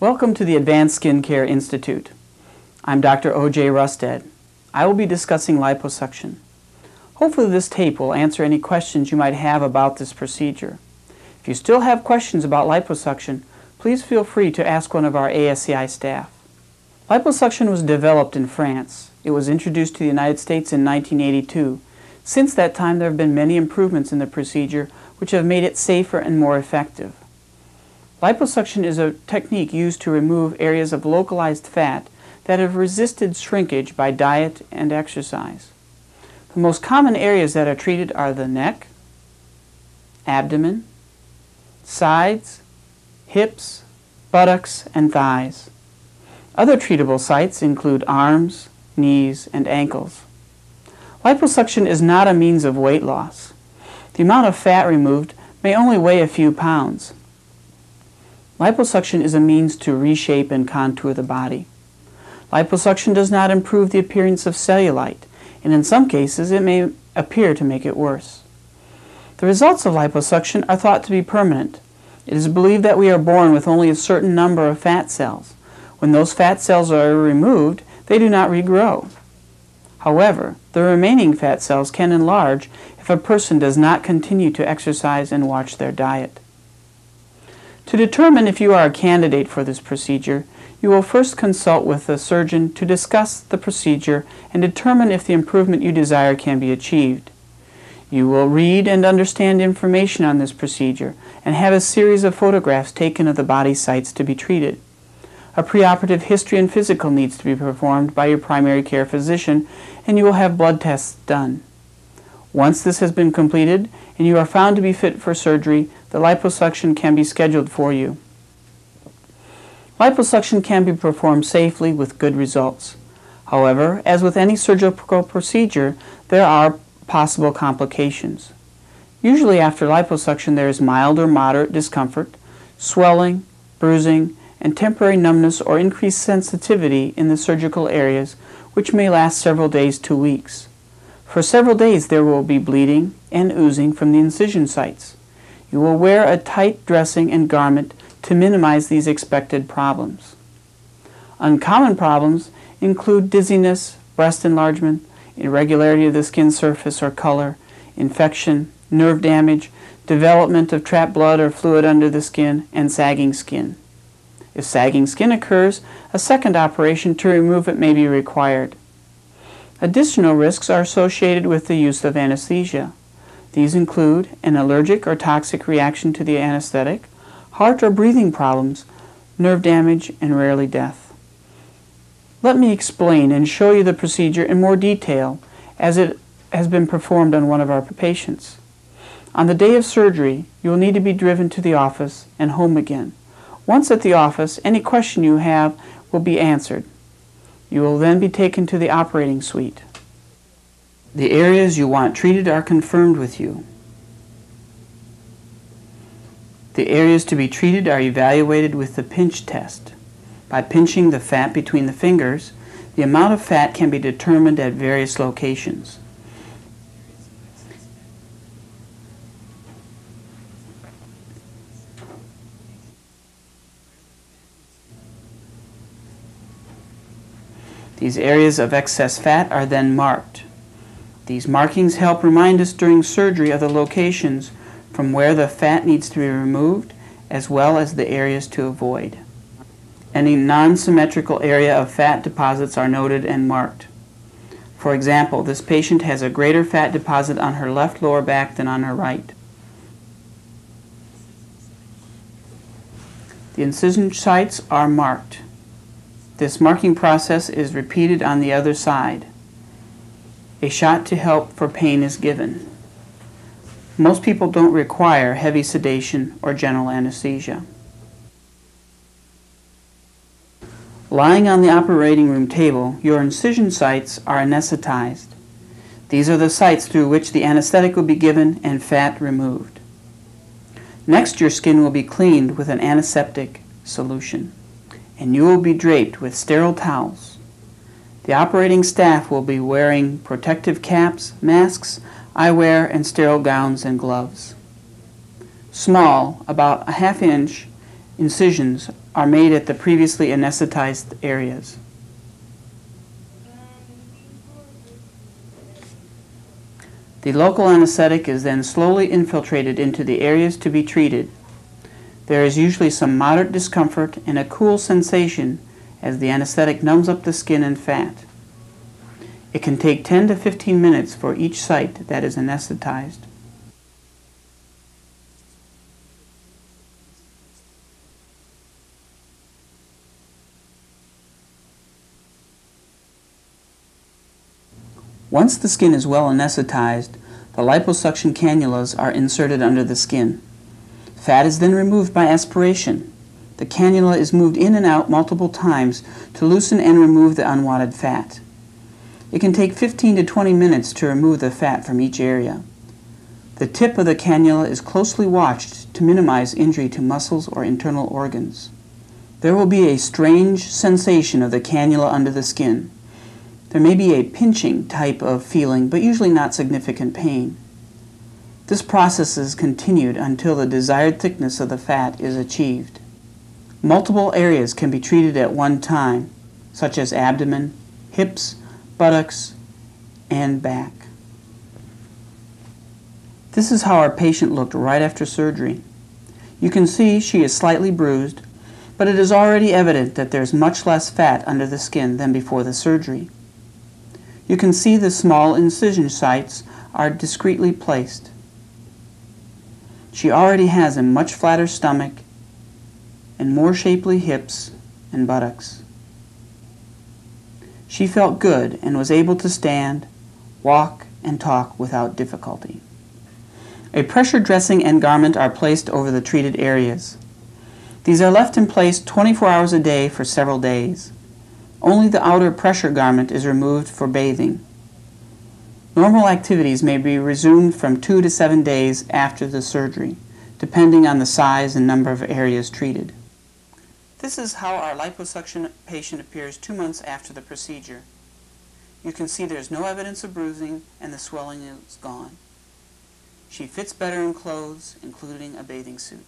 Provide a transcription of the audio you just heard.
Welcome to the Advanced Skincare Institute. I'm Dr. O.J. Rustad. I will be discussing liposuction. Hopefully this tape will answer any questions you might have about this procedure. If you still have questions about liposuction, please feel free to ask one of our ASCI staff. Liposuction was developed in France. It was introduced to the United States in 1982. Since that time, there have been many improvements in the procedure which have made it safer and more effective. Liposuction is a technique used to remove areas of localized fat that have resisted shrinkage by diet and exercise. The most common areas that are treated are the neck, abdomen, sides, hips, buttocks, and thighs. Other treatable sites include arms, knees, and ankles. Liposuction is not a means of weight loss. The amount of fat removed may only weigh a few pounds. Liposuction is a means to reshape and contour the body. Liposuction does not improve the appearance of cellulite, and in some cases it may appear to make it worse. The results of liposuction are thought to be permanent. It is believed that we are born with only a certain number of fat cells. When those fat cells are removed, they do not regrow. However, the remaining fat cells can enlarge if a person does not continue to exercise and watch their diet. To determine if you are a candidate for this procedure, you will first consult with the surgeon to discuss the procedure and determine if the improvement you desire can be achieved. You will read and understand information on this procedure and have a series of photographs taken of the body sites to be treated. A preoperative history and physical needs to be performed by your primary care physician, and you will have blood tests done. Once this has been completed and you are found to be fit for surgery, the liposuction can be scheduled for you. Liposuction can be performed safely with good results. However, as with any surgical procedure, there are possible complications. Usually after liposuction there is mild or moderate discomfort, swelling, bruising, and temporary numbness or increased sensitivity in the surgical areas, which may last several days to weeks. For several days there will be bleeding and oozing from the incision sites. You will wear a tight dressing and garment to minimize these expected problems. Uncommon problems include dizziness, breast enlargement, irregularity of the skin surface or color, infection, nerve damage, development of trapped blood or fluid under the skin, and sagging skin. If sagging skin occurs, a second operation to remove it may be required. Additional risks are associated with the use of anesthesia. These include an allergic or toxic reaction to the anesthetic, heart or breathing problems, nerve damage, and rarely death. Let me explain and show you the procedure in more detail as it has been performed on one of our patients. On the day of surgery, you will need to be driven to the office and home again. Once at the office, any question you have will be answered. You will then be taken to the operating suite. The areas you want treated are confirmed with you. The areas to be treated are evaluated with the pinch test. By pinching the fat between the fingers, the amount of fat can be determined at various locations. These areas of excess fat are then marked. These markings help remind us during surgery of the locations from where the fat needs to be removed, as well as the areas to avoid. Any non-symmetrical area of fat deposits are noted and marked. For example, this patient has a greater fat deposit on her left lower back than on her right. The incision sites are marked. This marking process is repeated on the other side. A shot to help for pain is given. Most people don't require heavy sedation or general anesthesia. Lying on the operating room table, your incision sites are anesthetized. These are the sites through which the anesthetic will be given and fat removed. Next, your skin will be cleaned with an antiseptic solution, and you will be draped with sterile towels. The operating staff will be wearing protective caps, masks, eyewear, and sterile gowns and gloves. Small, about a ½ inch incisions are made at the previously anesthetized areas. The local anesthetic is then slowly infiltrated into the areas to be treated. There is usually some moderate discomfort and a cool sensation as the anesthetic numbs up the skin and fat. It can take 10 to 15 minutes for each site that is anesthetized. Once the skin is well anesthetized, the liposuction cannulas are inserted under the skin. Fat is then removed by aspiration. The cannula is moved in and out multiple times to loosen and remove the unwanted fat. It can take 15 to 20 minutes to remove the fat from each area. The tip of the cannula is closely watched to minimize injury to muscles or internal organs. There will be a strange sensation of the cannula under the skin. There may be a pinching type of feeling, but usually not significant pain. This process is continued until the desired thickness of the fat is achieved. Multiple areas can be treated at one time, such as abdomen, hips, buttocks, and back. This is how our patient looked right after surgery. You can see she is slightly bruised, but it is already evident that there is much less fat under the skin than before the surgery. You can see the small incision sites are discreetly placed. She already has a much flatter stomach and more shapely hips and buttocks. She felt good and was able to stand, walk, and talk without difficulty. A pressure dressing and garment are placed over the treated areas. These are left in place 24 hours a day for several days. Only the outer pressure garment is removed for bathing. Normal activities may be resumed from 2 to 7 days after the surgery, depending on the size and number of areas treated. This is how our liposuction patient appears 2 months after the procedure. You can see there's no evidence of bruising and the swelling is gone. She fits better in clothes, including a bathing suit.